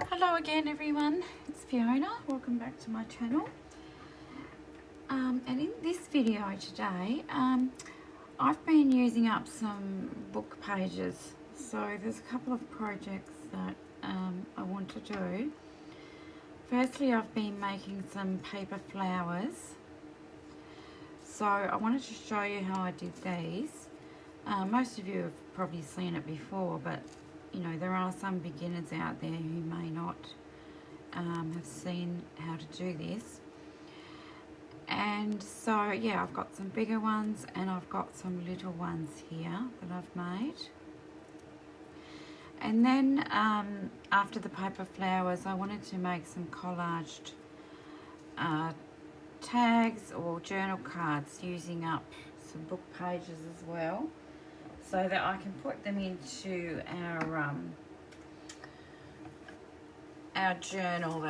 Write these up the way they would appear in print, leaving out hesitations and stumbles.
Hello again everyone, it's Fiona. Welcome back to my channel. And in this video today, I've been using up some book pages. So there's a couple of projects that I want to do. Firstly, I've been making some paper flowers. So I wanted to show you how I did these. Most of you have probably seen it before, but you know, there are some beginners out there who may not have seen how to do this. And so yeah, I've got some bigger ones and I've got some little ones here that I've made. And then after the paper flowers, I wanted to make some collaged tags or journal cards using up some book pages as well, so that I can put them into our journal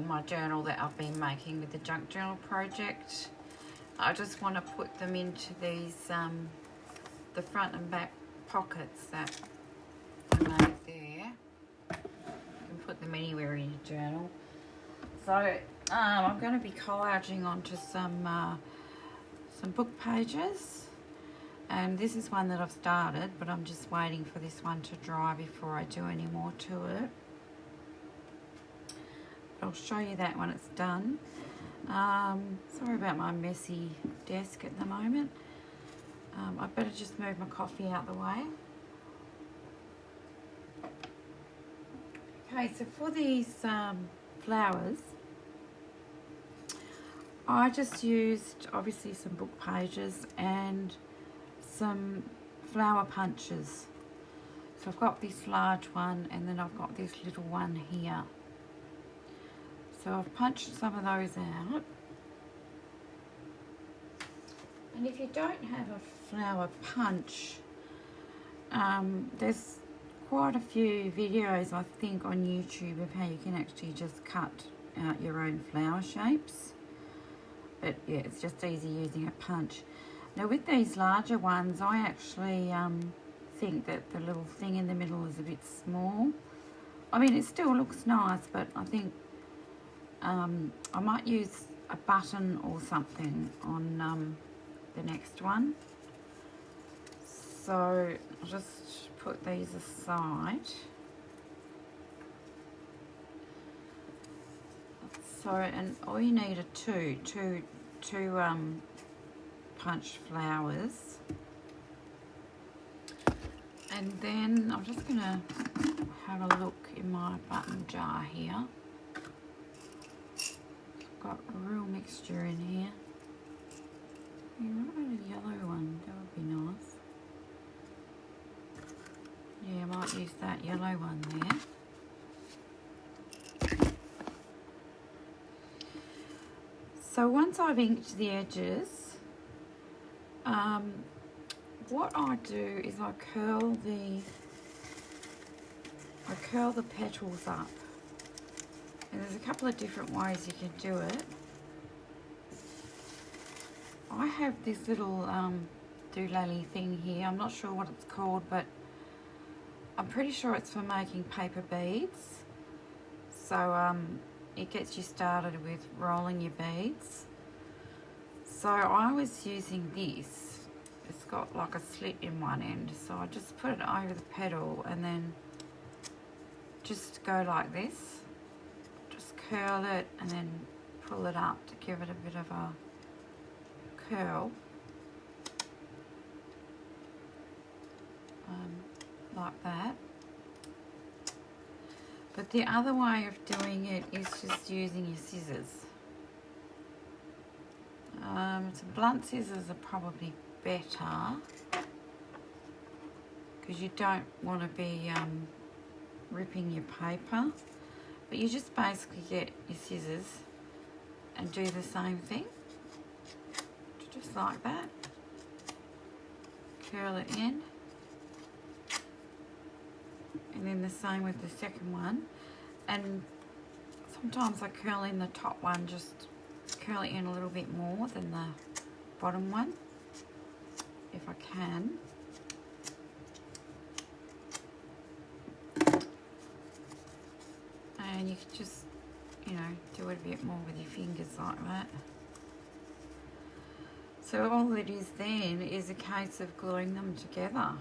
my journal that I've been making with the junk journal project. I just want to put them into these the front and back pockets that I made there. You can put them anywhere in your journal. So I'm going to be collaging onto some book pages, and this is one that I've started, but I'm just waiting for this one to dry before I do any more to it. I'll show you that when it's done. Sorry about my messy desk at the moment. I better just move my coffee out the way. Okay, so for these flowers, I just used obviously some book pages and some flower punches. So I've got this large one and then I've got this little one here. So I've punched some of those out. And if you don't have a flower punch, there's quite a few videos I think on YouTube of how you can actually just cut out your own flower shapes. But yeah, it's just easy using a punch. Now with these larger ones, I actually think that the little thing in the middle is a bit small. I mean, it still looks nice, but I think I might use a button or something on the next one. So I'll just put these aside. So, and all you need are two punched flowers. And then I'm just gonna have a look in my button jar here. Got a real mixture in here. Yeah, what about a yellow one? That would be nice. Yeah, I might use that yellow one there. So once I've inked the edges, what I do is I curl the petals up. And there's a couple of different ways you can do it. I have this little doolally thing here. I'm not sure what it's called, but I'm pretty sure it's for making paper beads. So it gets you started with rolling your beads. So I was using this. It's got like a slit in one end. So I just put it over the petal and then just go like this. Curl it and then pull it up to give it a bit of a curl, like that. But the other way of doing it is just using your scissors. So blunt scissors are probably better because you don't want to be ripping your paper. But you just basically get your scissors and do the same thing, just like that. Curl it in. And then the same with the second one. And sometimes I curl in the top one, just curl it in a little bit more than the bottom one, if I can. just, you know, do it a bit more with your fingers like that. So all it is then is a case of gluing them together,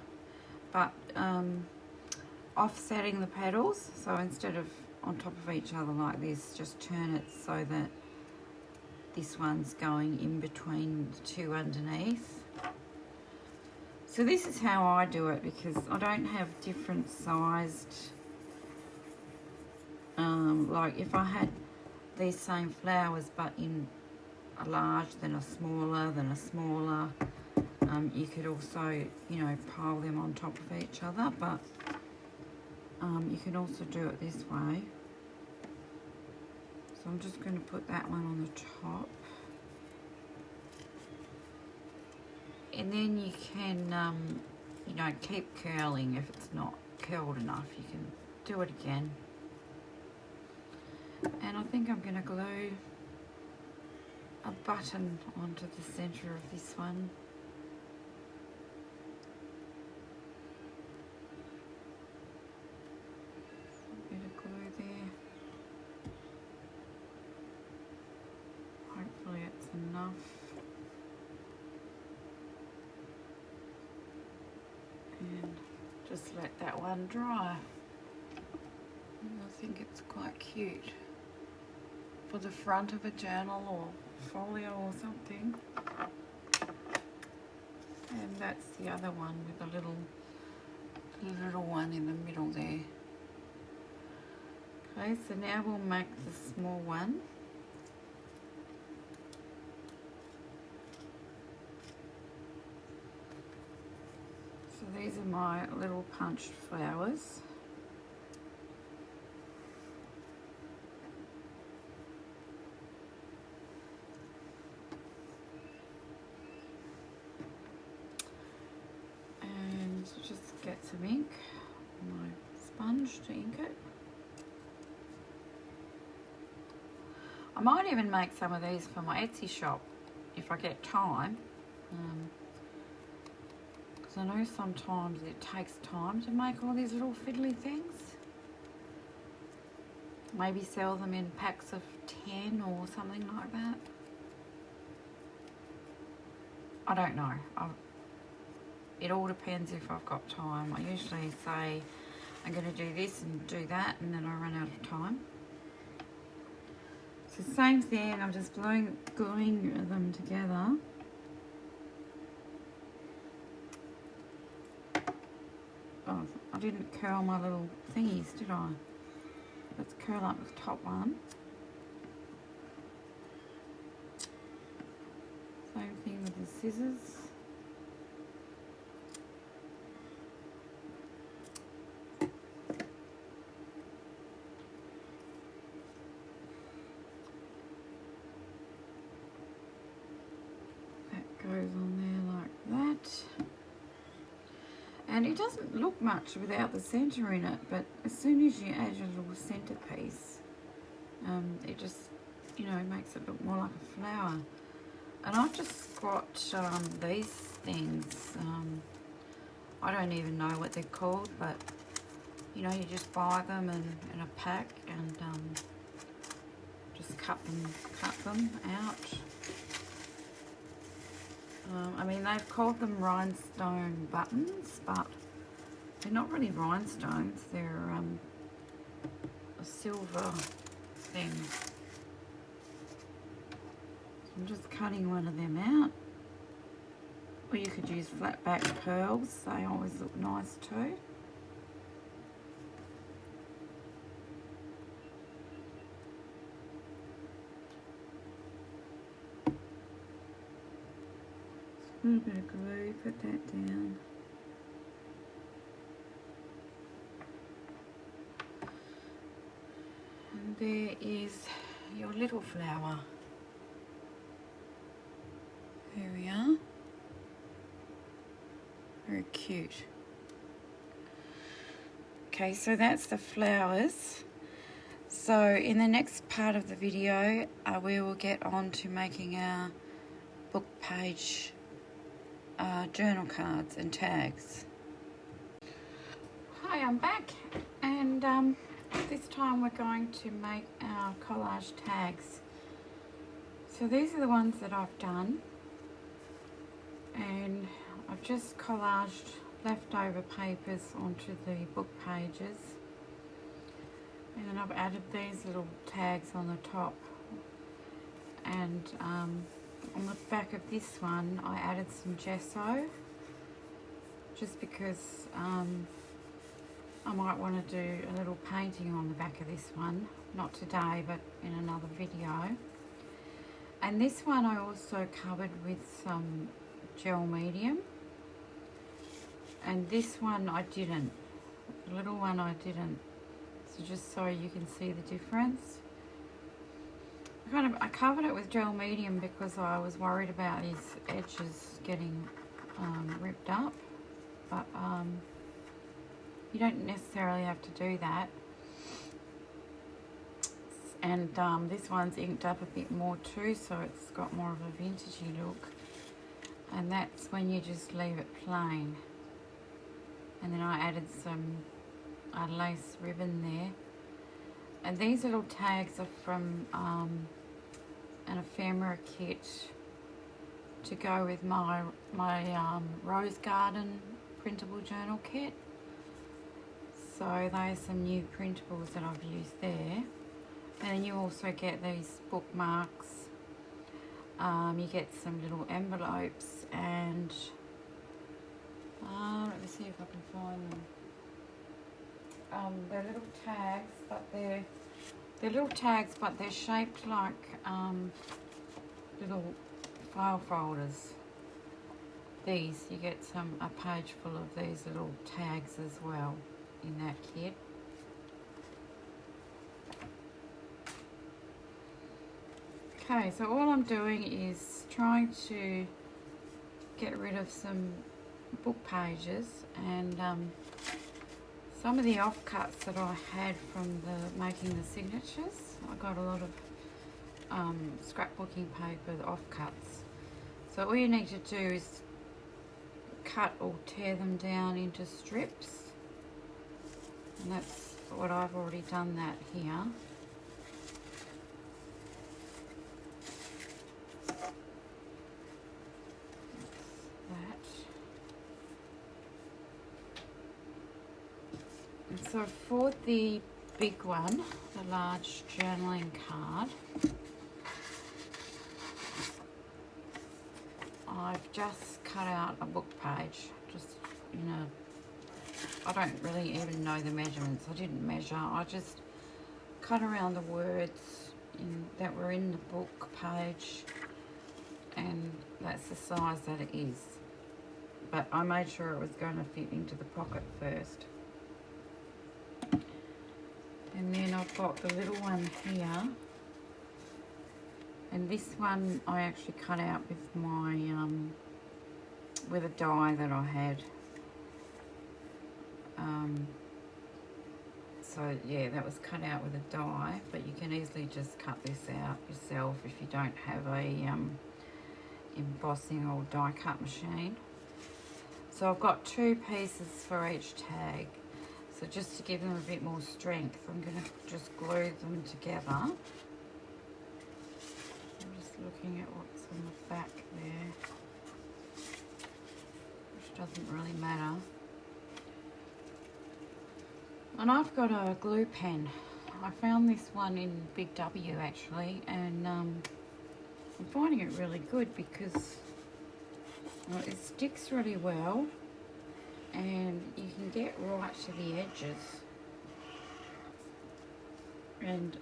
but offsetting the petals. So instead of on top of each other like this, just turn it so that this one's going in between the two underneath. So this is how I do it, because I don't have different sized, like if I had these same flowers but in a large, then a smaller, then a smaller, you could also, you know, pile them on top of each other, but you can also do it this way. So I'm just going to put that one on the top. And then you can, you know, keep curling. If it's not curled enough, you can do it again. And I think I'm going to glue a button onto the center of this one. A bit of glue there. Hopefully it's enough. And just let that one dry. And I think it's quite cute for the front of a journal or folio or something. And that's the other one with a little one in the middle there. Okay, so now we'll make the small one. So these are my little punched flowers. And just get some ink, my sponge to ink it. I might even make some of these for my Etsy shop if I get time. Because I know sometimes it takes time to make all these little fiddly things. Maybe sell them in packs of 10 or something like that. I don't know. It all depends if I've got time. I usually say I'm going to do this and do that, and then I run out of time. So same thing, I'm just gluing them together. Oh, I didn't curl my little thingies, did I? Let's curl up the top one. Same thing with the scissors. That goes on there like that. And it doesn't look much without the centre in it, but as soon as you add your little centrepiece, it just, you know, makes it look more like a flower. And I've just got these things. I don't even know what they're called, but you know, you just buy them in a pack and just cut them out. I mean, they've called them rhinestone buttons, but they're not really rhinestones. They're a silver thing. So I'm just cutting one of them out. Or you could use flat back pearls. They always look nice too. A little bit of glue, put that down. And there is your little flower. There we are. Very cute. Okay, so that's the flowers. So in the next part of the video, we will get on to making our book page journal cards and tags. Hi, I'm back, and This time we're going to make our collage tags. So these are the ones that I've done, and I've just collaged leftover papers onto the book pages, and then I've added these little tags on the top, and on the back of this one I added some gesso just because I might want to do a little painting on the back of this one, not today but in another video. And this one I also covered with some gel medium, and this one I didn't, the little one I didn't, so just so you can see the difference. I covered it with gel medium because I was worried about these edges getting ripped up, but you don't necessarily have to do that. And this one's inked up a bit more too, so it's got more of a vintagey look. And that's when you just leave it plain. And then I added some lace ribbon there. And these little tags are from an ephemera kit to go with my Rose Garden printable journal kit. So there's some new printables that I've used there. And then you also get these bookmarks. You get some little envelopes, and let me see if I can find them. They're little tags, but they're shaped like little file folders. These, you get a page full of these little tags as well in that kit. Okay, so all I'm doing is trying to get rid of some book pages and some of the offcuts that I had from making the signatures. I got a lot of scrapbooking paper offcuts. So all you need to do is cut or tear them down into strips, and that's what I've already done that here. So for the big one, the large journaling card, I've just cut out a book page, I don't really even know the measurements. I didn't measure, I just cut around the words that were in the book page, and that's the size that it is. But I made sure it was going to fit into the pocket first. And then I've got the little one here, and this one I actually cut out with my with a die that I had. So yeah, that was cut out with a die, but you can easily just cut this out yourself if you don't have a embossing or die cut machine. So I've got 2 pieces for each tag. So just to give them a bit more strength, I'm going to just glue them together. I'm just looking at what's on the back there, which doesn't really matter. And I've got a glue pen. I found this one in Big W actually, and I'm finding it really good because it sticks really well. And you can get right to the edges, and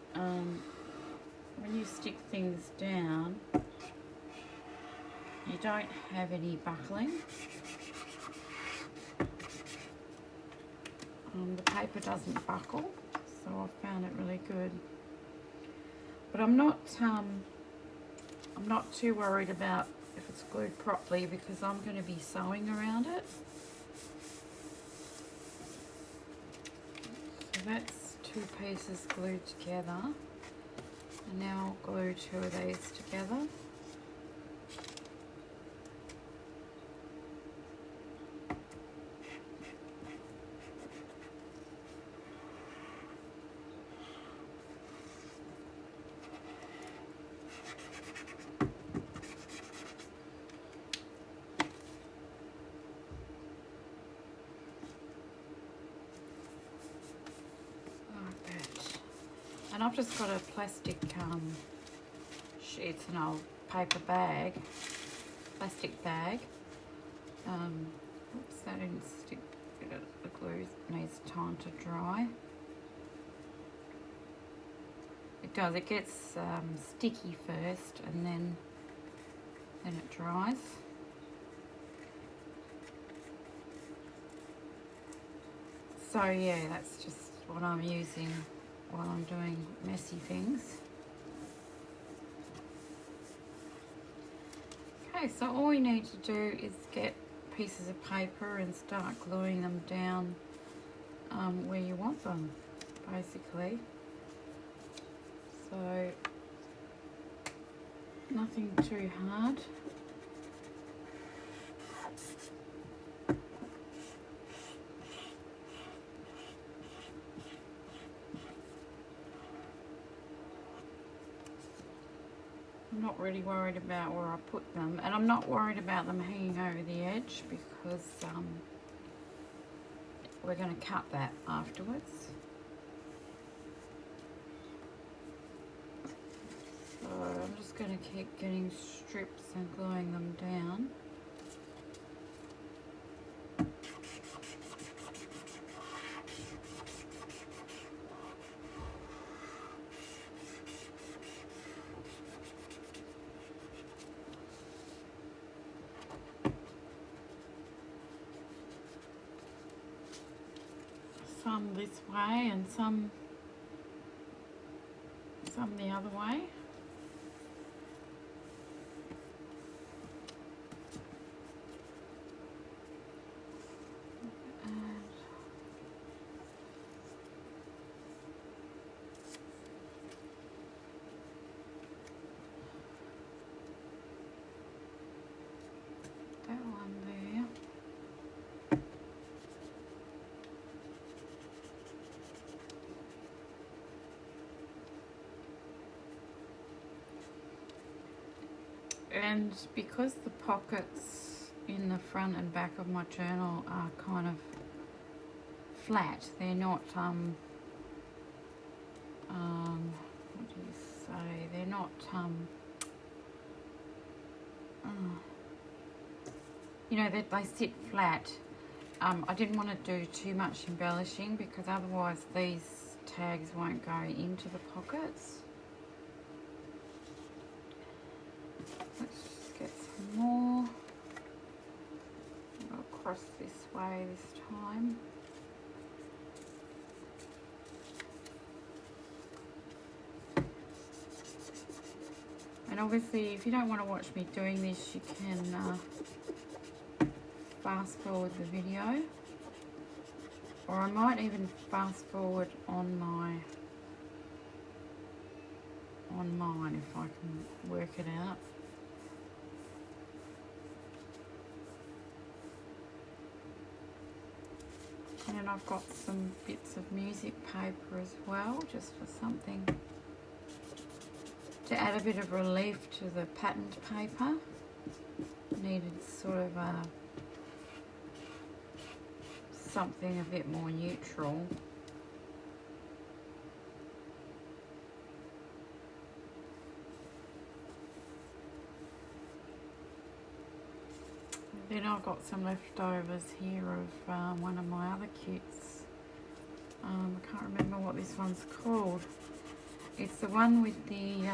when you stick things down you don't have any buckling. The paper doesn't buckle, so I found it really good. But I'm not too worried about if it's glued properly because I'm going to be sewing around it. So that's 2 pieces glued together, and now I'll glue 2 of these together. And I've just got a plastic it's an old paper bag, plastic bag. Oops, that didn't stick. The glue needs time to dry. It does. It gets sticky first, and then it dries. So yeah, that's just what I'm using while I'm doing messy things. Okay, so all you need to do is get pieces of paper and start gluing them down where you want them, basically. So nothing too hard. I'm not really worried about where I put them, and I'm not worried about them hanging over the edge because we're going to cut that afterwards. So I'm just going to keep getting strips and gluing them down. Some this way and some the other way. That one there. And because the pockets in the front and back of my journal are kind of flat, they're not what do you say, they're not you know, they sit flat. I didn't want to do too much embellishing because otherwise these tags won't go into the pockets. Let's just get some more. I'll cross this way this time. And obviously, if you don't want to watch me doing this, you can fast forward the video, or I might even fast forward on mine if I can work it out. And then I've got some bits of music paper as well, just for something to add a bit of relief to the patterned paper. Needed sort of something a bit more neutral. Then I've got some leftovers here of one of my other kits. I can't remember what this one's called. It's the one with the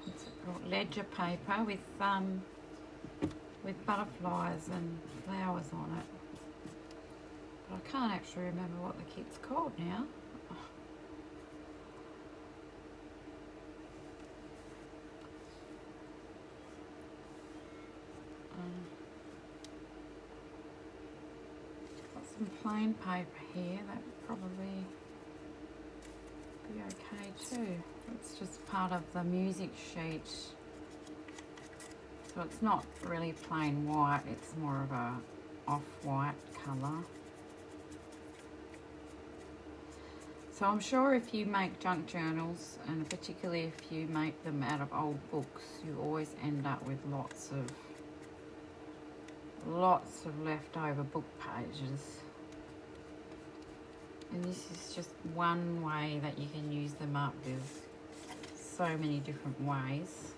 what's it called? Ledger paper with butterflies and flowers on it. But I can't actually remember what the kit's called now. Got some plain paper here, that would probably be okay too. It's just part of the music sheet. So it's not really plain white, it's more of a off-white colour. So I'm sure if you make junk journals, and particularly if you make them out of old books, you always end up with lots lots of leftover book pages. And this is just one way that you can use them up. There's so many different ways.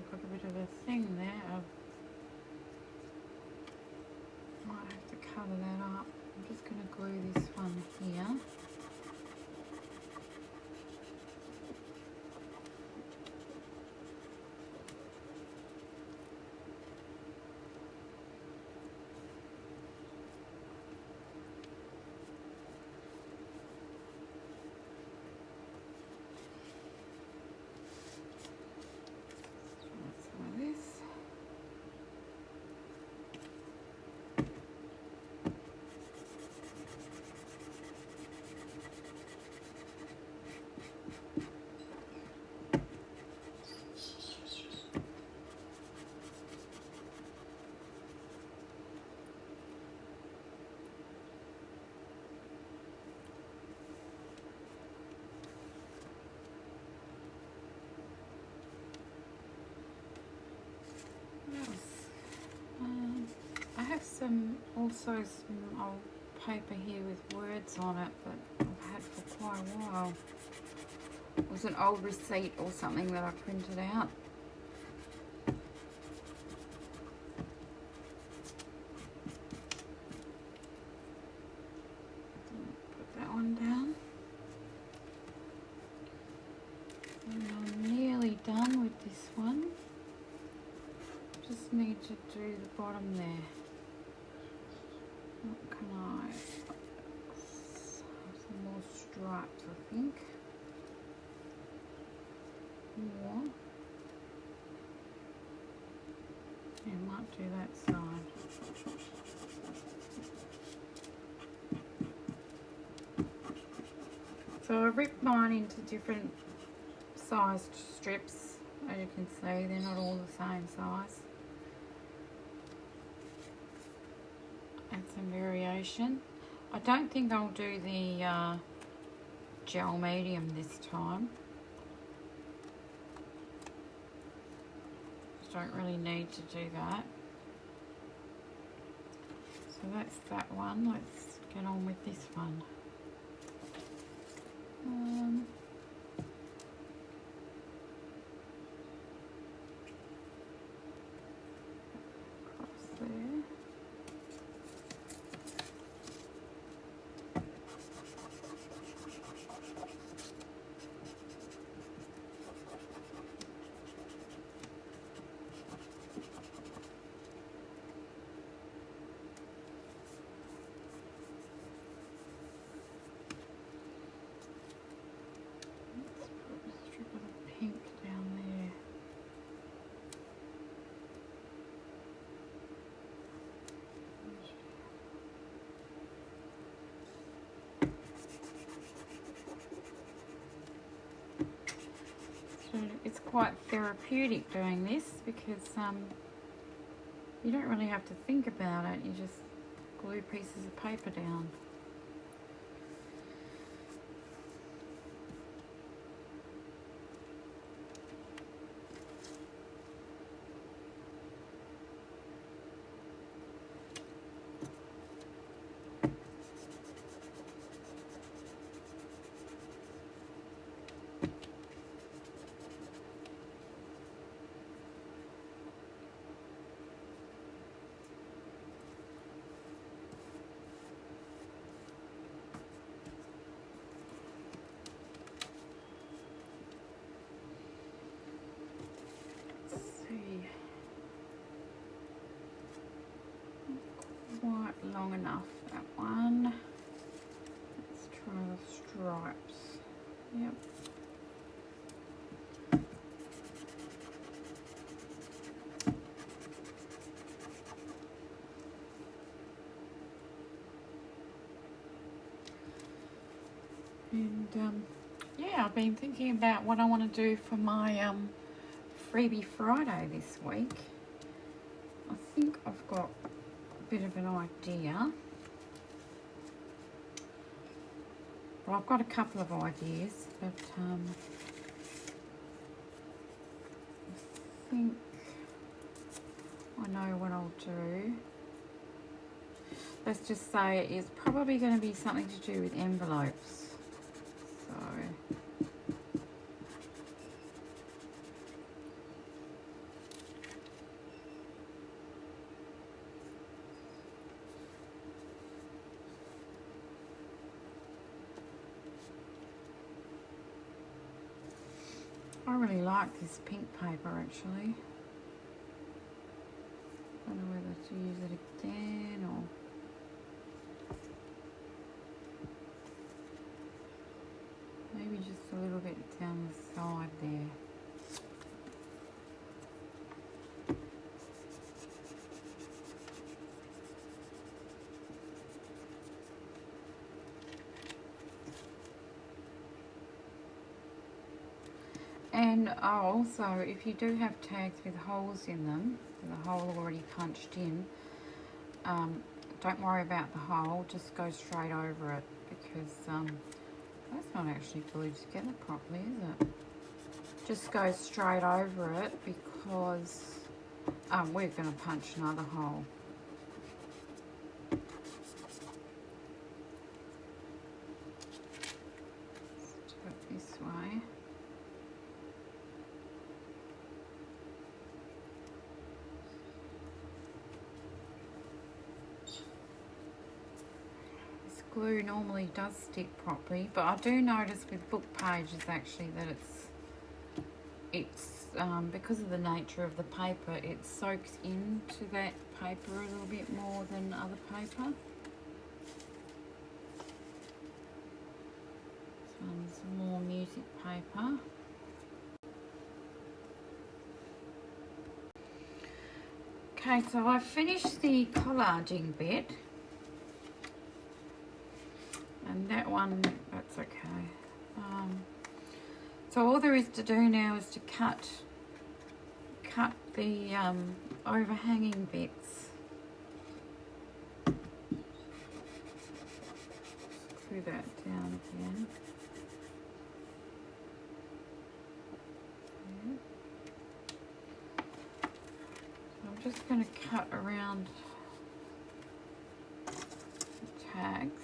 Got a bit of a thing there. I might have to cover that up. I'm just going to glue this one here. I have also some old paper here with words on it that I've had for quite a while. It was an old receipt or something that I printed out. Put that one down. And I'm nearly done with this one. Just need to do the bottom there. What can I? Some more stripes, I think. More. Yeah, might do that side. So I ripped mine into different sized strips. As you can see, they're not all the same size. And some variation. I don't think I'll do the gel medium this time. Don't really need to do that. So that's that one. Let's get on with this one. Across there. Pink down there. So it's quite therapeutic doing this because you don't really have to think about it. You just glue pieces of paper down. Quite long enough, that one. Let's try the stripes. Yep. And yeah, I've been thinking about what I want to do for my freebie Friday this week. I think I've got a bit of an idea. Well, I've got a couple of ideas, but I think I know what I'll do. Let's just say it's probably going to be something to do with envelopes. So I really like this pink paper actually. I don't know whether to use it again or maybe just a little bit down the side there. And also, if you do have tags with holes in them, with a hole already punched in, don't worry about the hole, just go straight over it, because that's not actually glued together properly, is it? Just go straight over it, because we're going to punch another hole. Let's do it this way. Glue normally does stick properly, but I do notice with book pages actually that it's because of the nature of the paper, it soaks into that paper a little bit more than other paper. This one's more music paper. Okay, so I've finished the collaging bit. And that one, that's okay. So all there is to do now is to cut the overhanging bits. Screw that down again. So I'm just going to cut around the tags.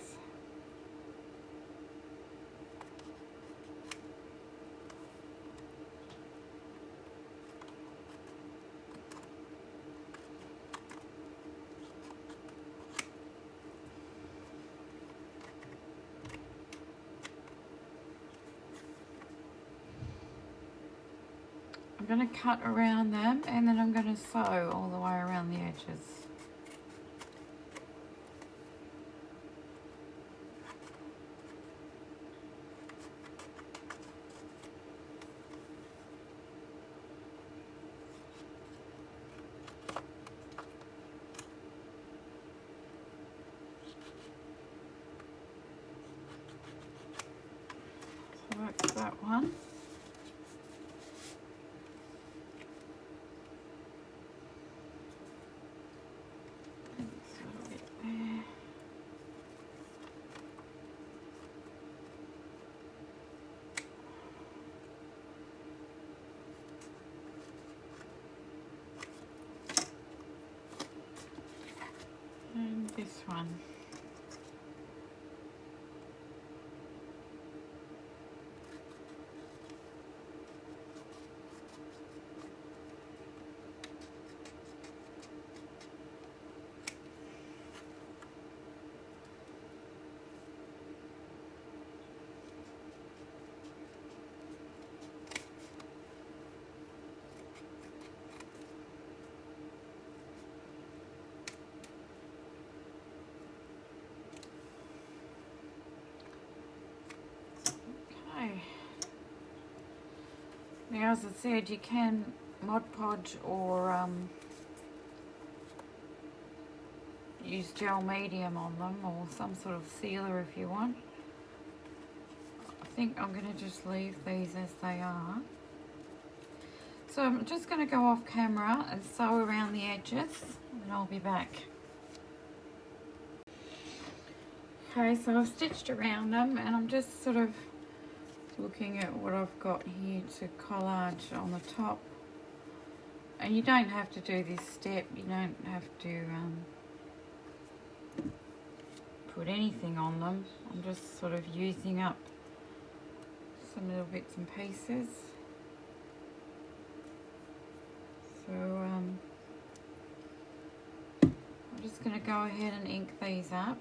I'm going to cut around them and then I'm going to sew all the way around the edges. So that's that one. And this one. Now, as I said, you can Mod Podge or use gel medium on them, or some sort of sealer if you want. I think I'm going to just leave these as they are. So I'm just going to go off camera and sew around the edges, and I'll be back. Okay, so I've stitched around them, and I'm just sort of looking at what I've got here to collage on the top. And you don't have to do this step, you don't have to put anything on them. I'm just sort of using up some little bits and pieces. So I'm just going to go ahead and ink these up.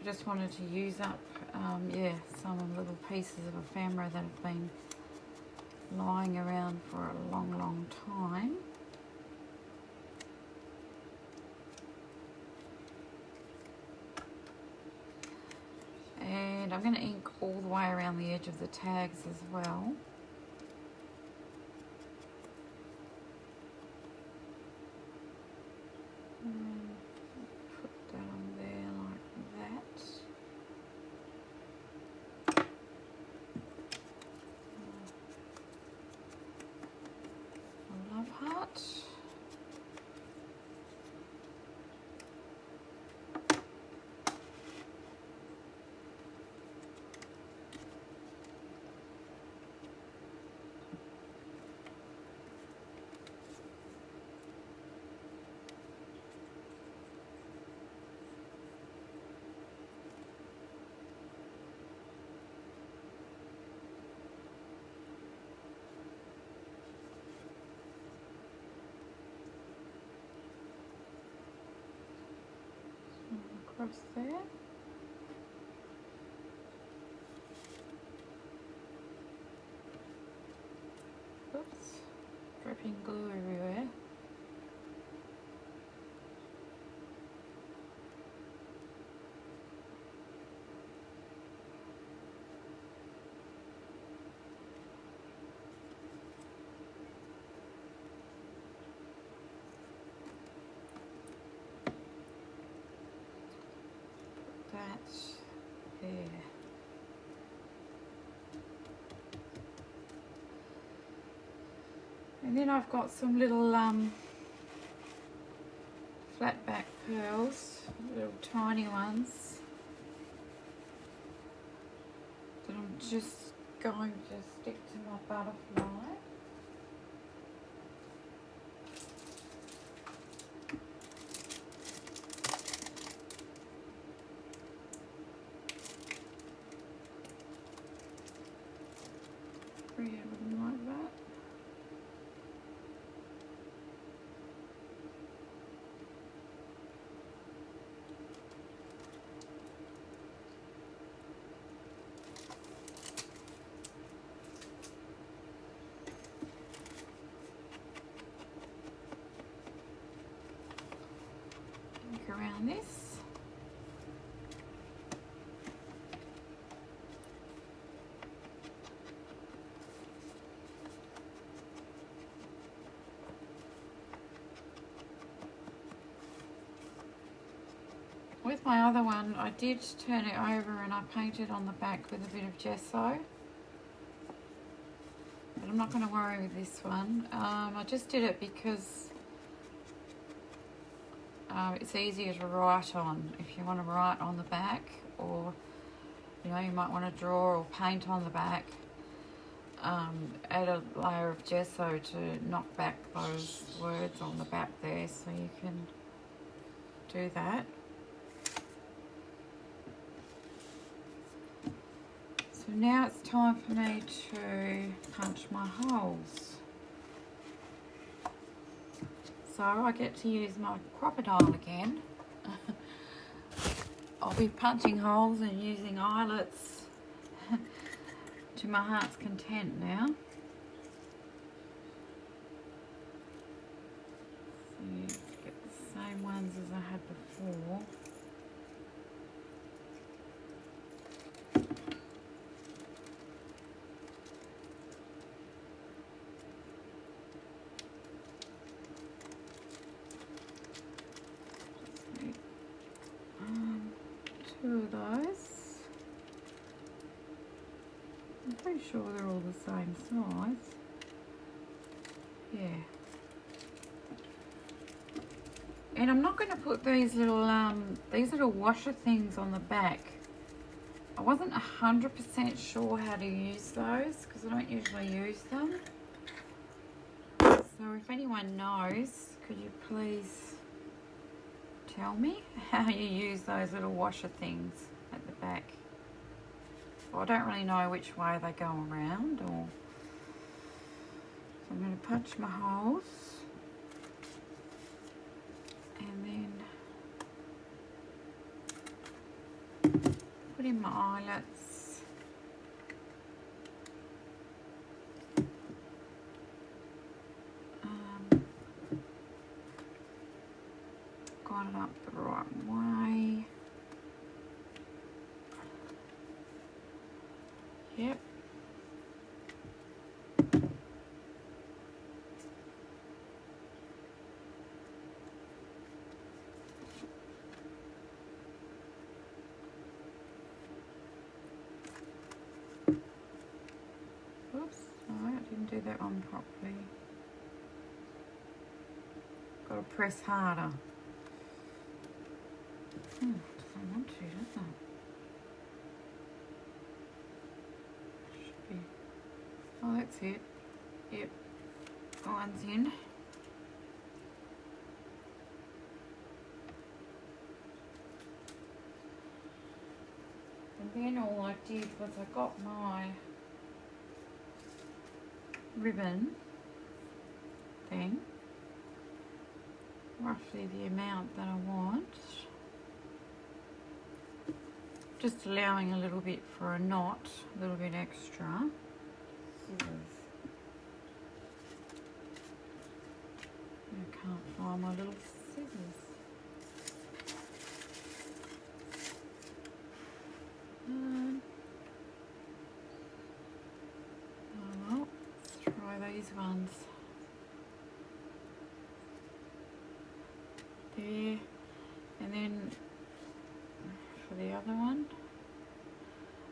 Just wanted to use up, some little pieces of ephemera that have been lying around for a long, long time. And I'm going to ink all the way around the edge of the tags as well. Across there. Oops, dripping glue everywhere. That's there. And then I've got some little flat back pearls, little tiny ones, that I'm just going to stick to my butterfly. Like that. Look around this. With my other one, I did turn it over and I painted on the back with a bit of gesso. But I'm not going to worry with this one. I just did it because it's easier to write on if you want to write on the back, or you might want to draw or paint on the back. Add a layer of gesso to knock back those words on the back there, so you can do that. So now it's time for me to punch my holes. So I get to use my crocodile again. I'll be punching holes and using eyelets to my heart's content now. So sure they're all the same size. Yeah. And I'm not going to put these little washer things on the back. I wasn't 100% sure how to use those because I don't usually use them. So if anyone knows, could you please tell me how you use those little washer things at the back? Well, I don't really know which way they go around, or so I'm going to punch my holes and then put in my eyelets. Got it up the right way. Yep. Oops, no, I didn't do that one properly. Got to press harder. Doesn't want to, does it? Should be. Oh, that's it. Yep. One's in. And then all I did was I got my ribbon thing, roughly the amount that I want, just allowing a little bit for a knot, a little bit extra. Scissors. I can't find my little scissors. Oh well, let's try these ones. There, and then for the other one,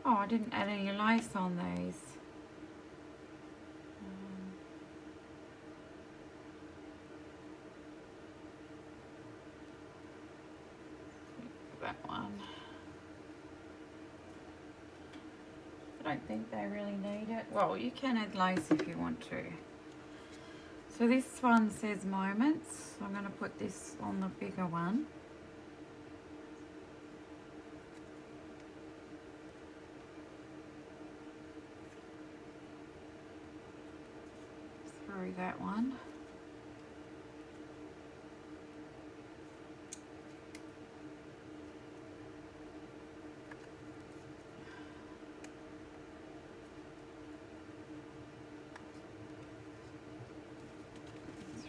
oh, I didn't add any lace on these. That one. I don't think they really need it. Well, you can add lace if you want to. So this one says moments. So I'm going to put this on the bigger one. Through that one.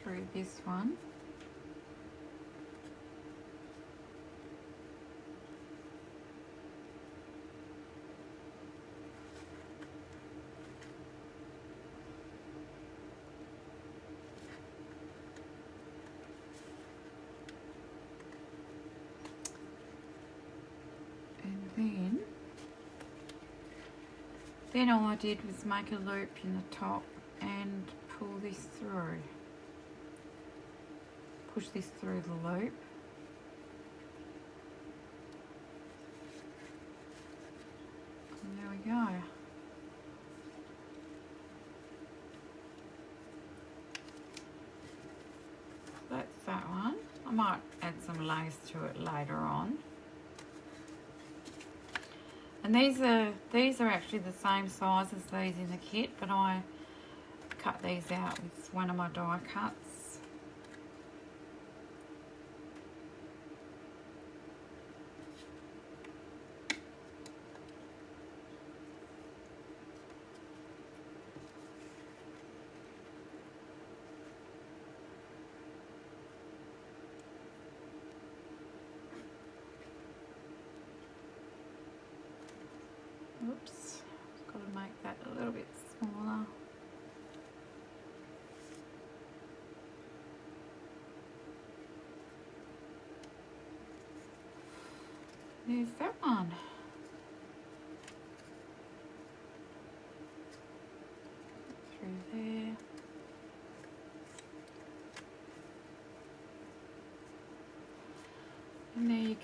Through this one. And then all I did was make a loop in the top and pull this through. Push this through the loop. And there we go. That's that one. I might add some lace to it later on. And these are actually the same size as these in the kit, but I cut these out with one of my die cuts. Oops, got to make that a little bit smaller. There's that one.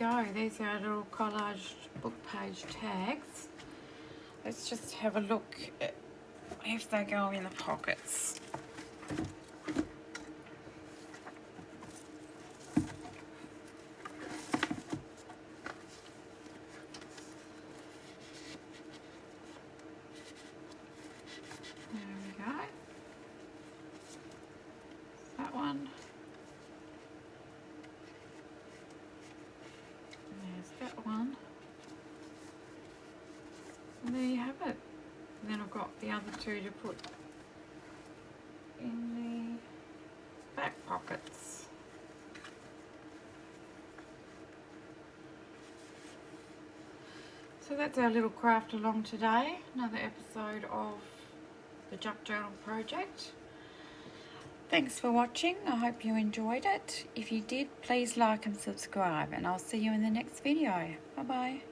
go. There's our little collage book page tags. Let's just have a look at if they go in the pockets. There we go. That one. There's that one. And there you have it. And then I've got the other two to put in the back pockets. So that's our little craft along today. Another episode of the Junk Journal project. Thanks for watching. I hope you enjoyed it. If you did, please like and subscribe, and I'll see you in the next video. Bye bye.